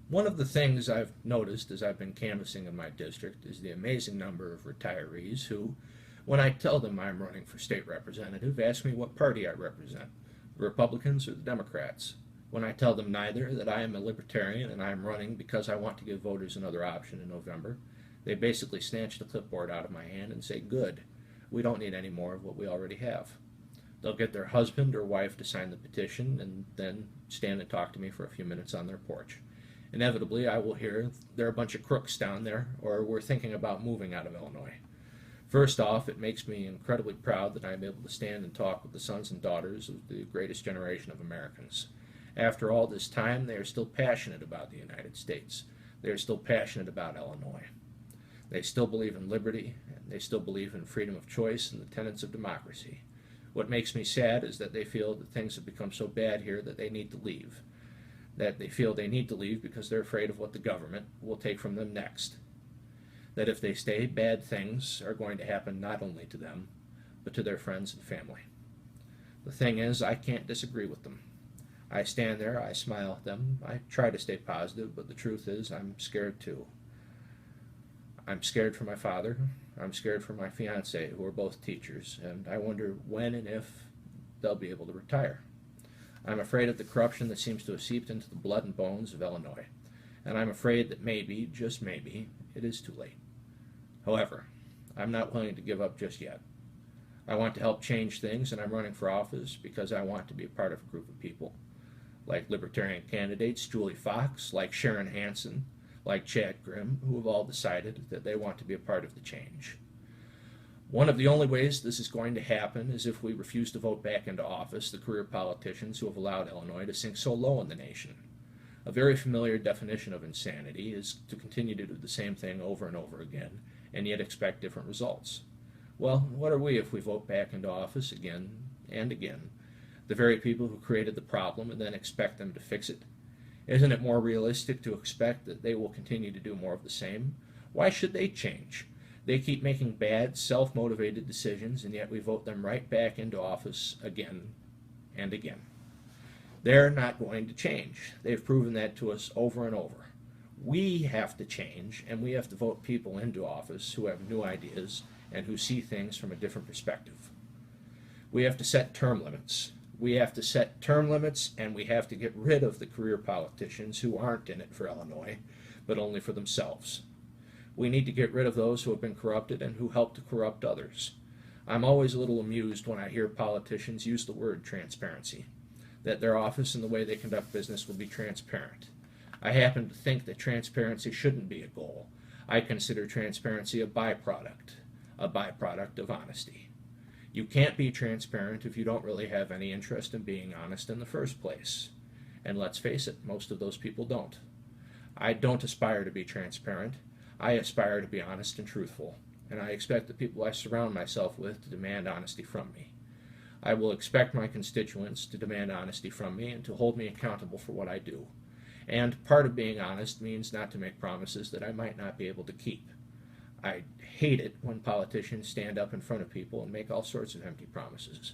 One of the things I've noticed as I've been canvassing in my district is the amazing number of retirees who, when I tell them I'm running for state representative, ask me what party I represent, the Republicans or the Democrats. When I tell them neither, that I am a libertarian and I am running because I want to give voters another option in November, they basically snatch the clipboard out of my hand and say, "Good, we don't need any more of what we already have." They'll get their husband or wife to sign the petition and then stand and talk to me for a few minutes on their porch. Inevitably, I will hear there are a bunch of crooks down there, or we're thinking about moving out of Illinois. First off, it makes me incredibly proud that I'm able to stand and talk with the sons and daughters of the greatest generation of Americans. After all this time, they are still passionate about the United States. They are still passionate about Illinois. They still believe in liberty, and they still believe in freedom of choice and the tenets of democracy. What makes me sad is that they feel that things have become so bad here that they need to leave. That they feel they need to leave because they're afraid of what the government will take from them next. That if they stay, bad things are going to happen not only to them, but to their friends and family. The thing is, I can't disagree with them. I stand there, I smile at them, I try to stay positive, but the truth is I'm scared too. I'm scared for my father, I'm scared for my fiance, who are both teachers, and I wonder when and if they'll be able to retire. I'm afraid of the corruption that seems to have seeped into the blood and bones of Illinois, and I'm afraid that maybe, just maybe, it is too late. However, I'm not willing to give up just yet. I want to help change things, and I'm running for office because I want to be a part of a group of people, like Libertarian candidates Julie Fox, like Sharon Hansen, like Chad Grimm, who have all decided that they want to be a part of the change. One of the only ways this is going to happen is if we refuse to vote back into office the career politicians who have allowed Illinois to sink so low in the nation. A very familiar definition of insanity is to continue to do the same thing over and over again, and yet expect different results. Well, what are we if we vote back into office again and again? The very people who created the problem and then expect them to fix it? Isn't it more realistic to expect that they will continue to do more of the same? Why should they change? They keep making bad, self-motivated decisions, and yet we vote them right back into office again and again. They're not going to change. They've proven that to us over and over. We have to change, and we have to vote people into office who have new ideas and who see things from a different perspective. We have to set term limits. We have to set term limits, and we have to get rid of the career politicians who aren't in it for Illinois, but only for themselves. We need to get rid of those who have been corrupted and who help to corrupt others. I'm always a little amused when I hear politicians use the word transparency, that their office and the way they conduct business will be transparent. I happen to think that transparency shouldn't be a goal. I consider transparency a byproduct of honesty. You can't be transparent if you don't really have any interest in being honest in the first place. And let's face it, most of those people don't. I don't aspire to be transparent. I aspire to be honest and truthful, and I expect the people I surround myself with to demand honesty from me. I will expect my constituents to demand honesty from me and to hold me accountable for what I do. And part of being honest means not to make promises that I might not be able to keep. I hate it when politicians stand up in front of people and make all sorts of empty promises.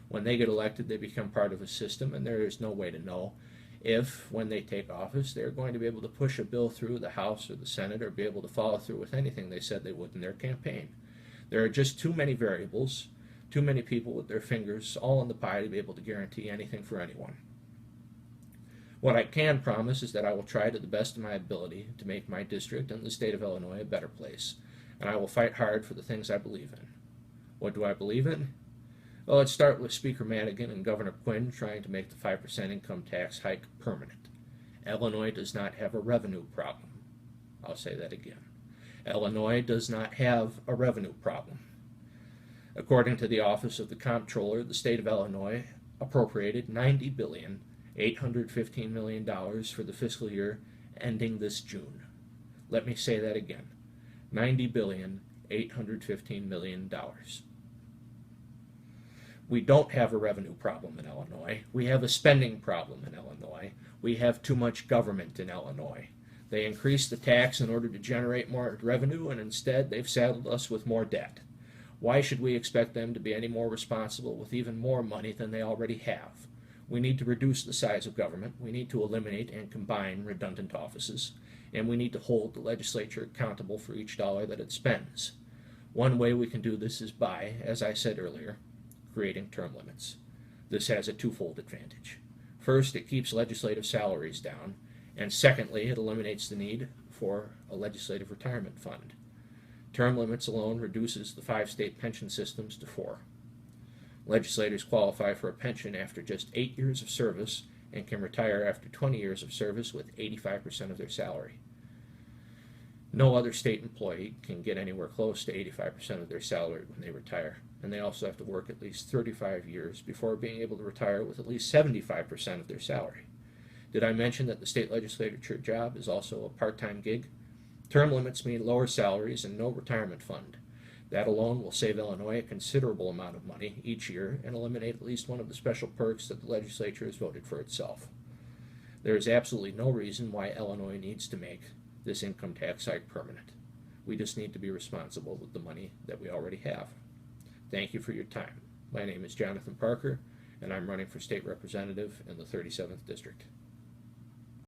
When they get elected, they become part of a system, and there is no way to know if, when they take office, they're going to be able to push a bill through the House or the Senate or be able to follow through with anything they said they would in their campaign. There are just too many variables, too many people with their fingers all in the pie to be able to guarantee anything for anyone. What I can promise is that I will try to the best of my ability to make my district and the state of Illinois a better place, and I will fight hard for the things I believe in. What do I believe in? Well, let's start with Speaker Madigan and Governor Quinn trying to make the 5% income tax hike permanent. Illinois does not have a revenue problem. I'll say that again. Illinois does not have a revenue problem. According to the Office of the Comptroller, the state of Illinois appropriated $90,815,000,000 for the fiscal year ending this June. Let me say that again. $90,815,000,000. We don't have a revenue problem in Illinois. We have a spending problem in Illinois. We have too much government in Illinois. They increased the tax in order to generate more revenue, and instead they've saddled us with more debt. Why should we expect them to be any more responsible with even more money than they already have? We need to reduce the size of government. We need to eliminate and combine redundant offices. And we need to hold the legislature accountable for each dollar that it spends. One way we can do this is by, as I said earlier, creating term limits. This has a twofold advantage. First, it keeps legislative salaries down, and secondly, it eliminates the need for a legislative retirement fund. Term limits alone reduces the 5 state pension systems to 4. Legislators qualify for a pension after just 8 years of service and can retire after 20 years of service with 85% of their salary. No other state employee can get anywhere close to 85% of their salary when they retire, and they also have to work at least 35 years before being able to retire with at least 75% of their salary. Did I mention that the state legislature job is also a part-time gig? Term limits mean lower salaries and no retirement fund. That alone will save Illinois a considerable amount of money each year and eliminate at least one of the special perks that the legislature has voted for itself. There is absolutely no reason why Illinois needs to make this income tax hike permanent. We just need to be responsible with the money that we already have. Thank you for your time. My name is Jonathan Parker, and I'm running for state representative in the 37th District.